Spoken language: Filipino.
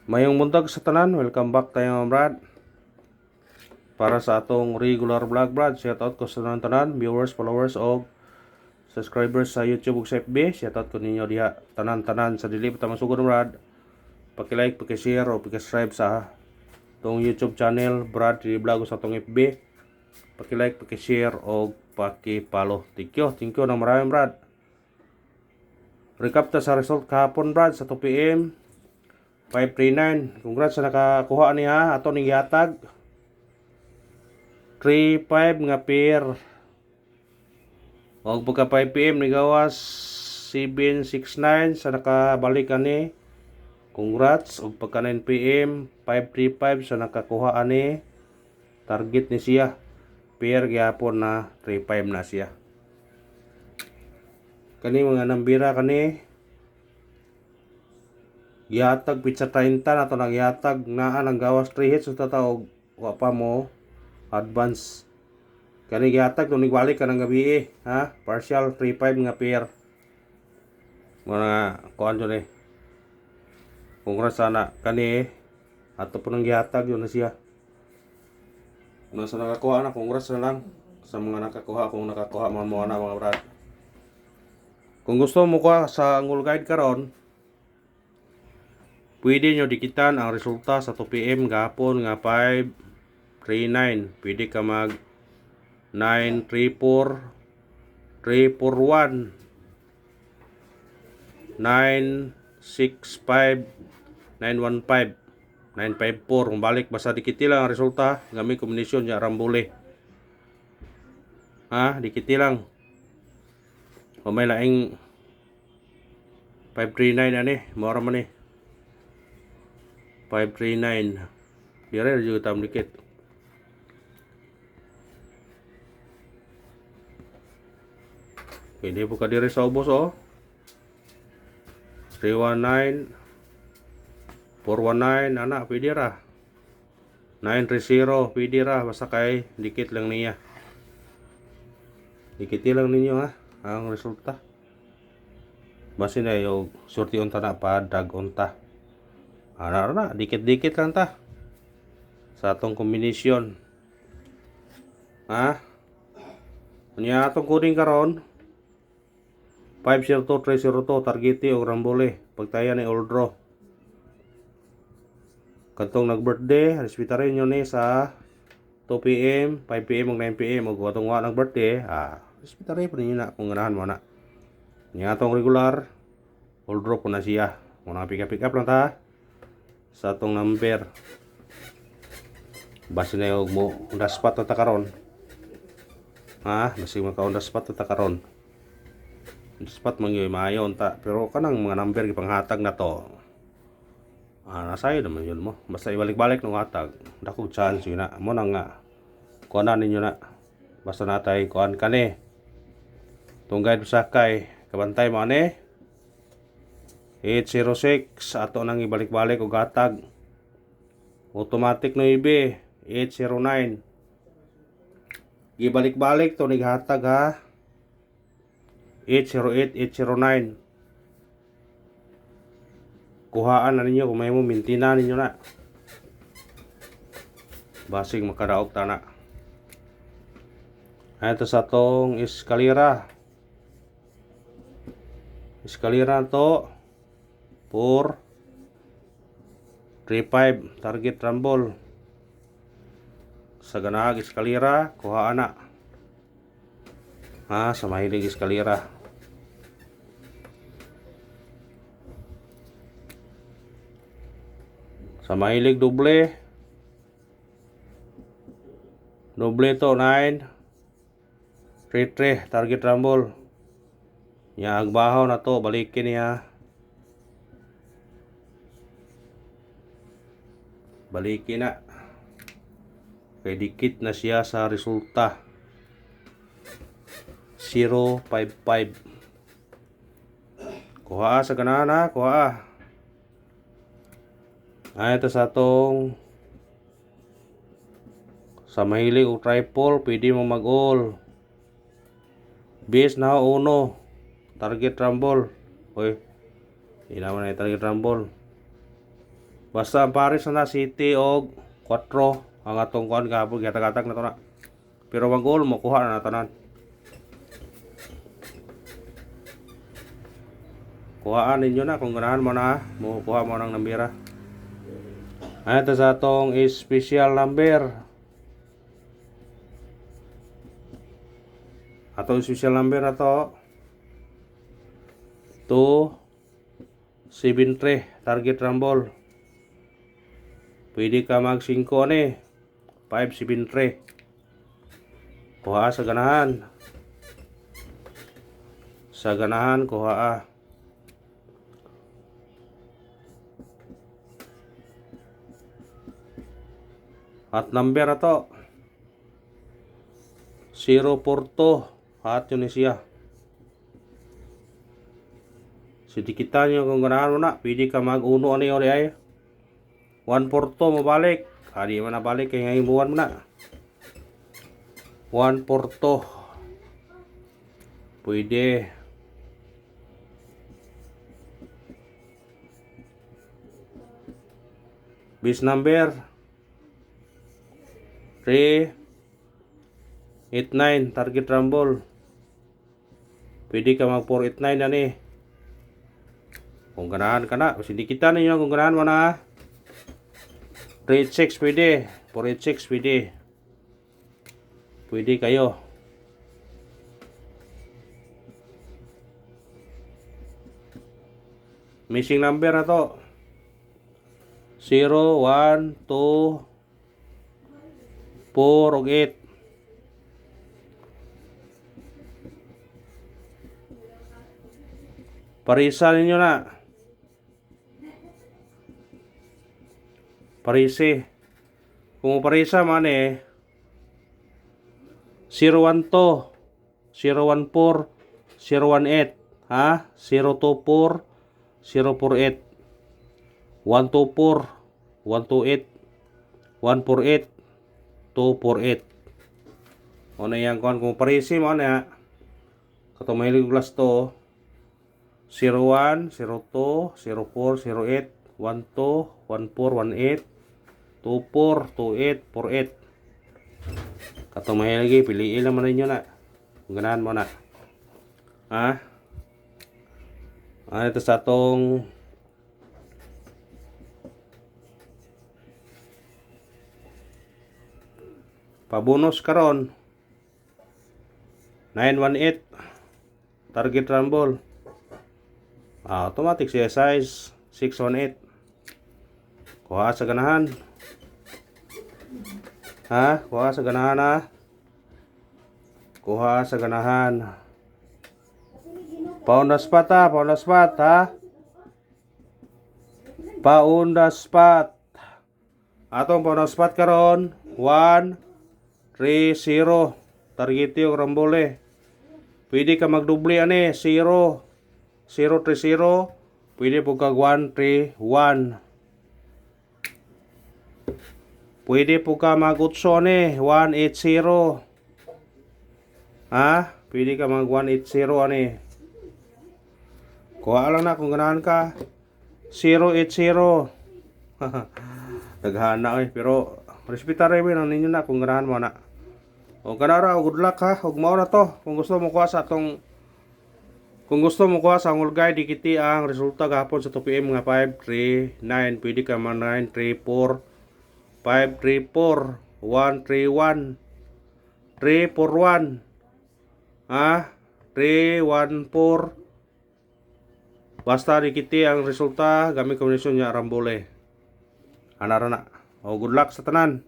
Mayong buntag sa tanan, welcome back tayo Brad. Para sa atong regular vlog Brad, shout out ko sa tanan, viewers, followers o subscribers sa YouTube ug sa FB. Shout out ko ninyo diha tanan-tanan sa dili pa masugod Brad. Paki-like, paki-share o paki-subscribe sa tong YouTube channel Brad Daily Vlog sa tong FB. Paki-like, paki-share o paki-follow. Thank you na maraming Brad. Recap ta sa result kahapon Brad sa 2 PM. 539. Congrats sa nakakuha niya ato ning gihatag. 35 nga pair. Og pagka 5 PM ni gawas 769 sa nakabalik ani. Congrats. Og pagka 9 PM 535 sa nakakuha ani. Target ni siya. Pair gyapon na 35 na siya. Kani mga nambira kani gihatag pizza 30 na to nang gihatag naa nang gawas 3 hits sa tao wa pa mo advance kani gihatag to nigwalik ka nang gabi ha partial 35 nga pair mga kuan jud eh congrats sana kani ato po nang gihatag yun na siya kung sa nakakuha na congrats na lang sa mga nakakuha kung nakakuha mo na mga brad. Kung gusto mo kuha sa Angle Guide karon, pwede nyo dikitan ang resulta sa 2 PM gahapon nga 539. Pwede ka mag 934, 341, 965, 915, 954. Kung balik basta dikiti lang ang resulta gamit kombinasyon niya rambule. Ha, dikiti lang. O may laing 539 ani, mora man eh. 539. Dire juga tam dikit. Pwede po ka dire sa ubos oh. 319 419 anak pwede ra. 930 pwede ra basta kay dikit lang niya. Dikit lang ninyo ha ang resulta. Basi na yung surti unta na pa dag unta. Ana na dikit-dikit lang ta sa atong kombinasyon. Ha? Unya atong coding karon 502-302 targeti og rambole pagtaya ni all draw. Kantong nag-birthday, respetuhin nyo ni sa 2 PM, 5 PM ug 9 PM ug atong wa nag-birthday, respetuhin po ninyo na kung ganahan mo na. Nya atong regular all draw po na siya. Muna pick up lang ta sa atong number. Base na yung mo on the spot ta karon. Ha, basi maka on the spot ta karon. On the spot man yoy maayo unta, pero kanang mga number gipanghatag na to. Nasayo naman yun mo. Basta ibalik-balik ng hatag. Dakog chance yun na. Mo na nga. Kuhanan ninyo na. Basta natay kuhan ka ni. Tunggay sakay. Kabantay mo ani. 806 ato nang ibalik-balik og hatag. Automatic no ibe 809. Ibalik-balik to nighatag ha. 808 809. Kuhaan na ninyo kung may mo mintina ninyo na. Basig makadaog tana. Ito sa tong eskalera. Eskalera to 4 35 target rumble. Sa ganahag eskalera kuhaan na. Ha, sa mahilig eskalera. Sa mahilig doble to 9 3 target rumble. Nya agbahaw na to balikin niya. Balikin na. Kay dikit na siya sa resulta. 055. Kuha sa ganahan ha, kuha. Ito sa atong sa mahilig o triple, pwede mo mag-all. Base na 1 target rumble. Oy, hindi naman na target rumble. Basta ang pares na City og 4 ang atong kuan gahapon gatag-gatag na to na. Pero wag goal mo kuha na tanan. Kuhaan ninyo na kung ganahan mo na mo kuha mo ng nambira. Ito sa atong special number. Atong special number na to 273 target rumble. Pwede ka mag 5 ni 573. Kuha sa ganahan. Sa ganahan kuha. At number na to 042 at yun siya. Sidikitan nyo kung ganahan mo na. Pwede ka mag uno ani ori ay 142 mabalik. Hindi mo na balik kaya ngayon buwan mo na. 142 pwede. Base number 389 target rumble. Pwede ka mag 489 na ni. Kung ganahan ka na. Sidikitan ninyo kung ganahan mo na. 386 pwede. 486 pwede. Pwede kayo. Missing number na to 0, 1, 2, 4 ug 8. Parisa ninyo na. Parise. Kung parisa man 012, 014, 018, ha? 024, 048, 124, 128, 148, 248. Ano yan kung parisi mo na katong mahilig glass to 01, 02, 04, 08, 12, 14, 18, 24, 28, 48. Katong mahilig piliin naman ninyo na. Kung ganahan mo na. Ha? Ito sa atong pabonus karon 918 target rumble. Automatic size 618. Kuha sa ganahan. Ha? Kuha sa ganahan ha. Kuha sa ganahan. Pound the spot ha. Pound the spot ha. Pound the spot. Atong pound the spot karon 130 target yung rambole. Pwede ka magdubli ani 0 030. Pwede po kag 131. Pwede po ka mag-utso ni 180. Ha? Pwede ka mag 180 ani. Kuha lang na kung ganahan ka. 080. Naghana pero respetar rin ang ninyo na kung ganahan mo na. O kanara, good luck ha. Huwag mo na to. Kung gusto mo kuha sa atong ang ulgay, dikiti ang resulta gahapon sa 2 PM nga 539. Pwede ka man 934, 534, 131, 341, 314. Basta dikiti ang resulta gamit kombinasyon niya rambole. Anara na. O good luck sa tanan.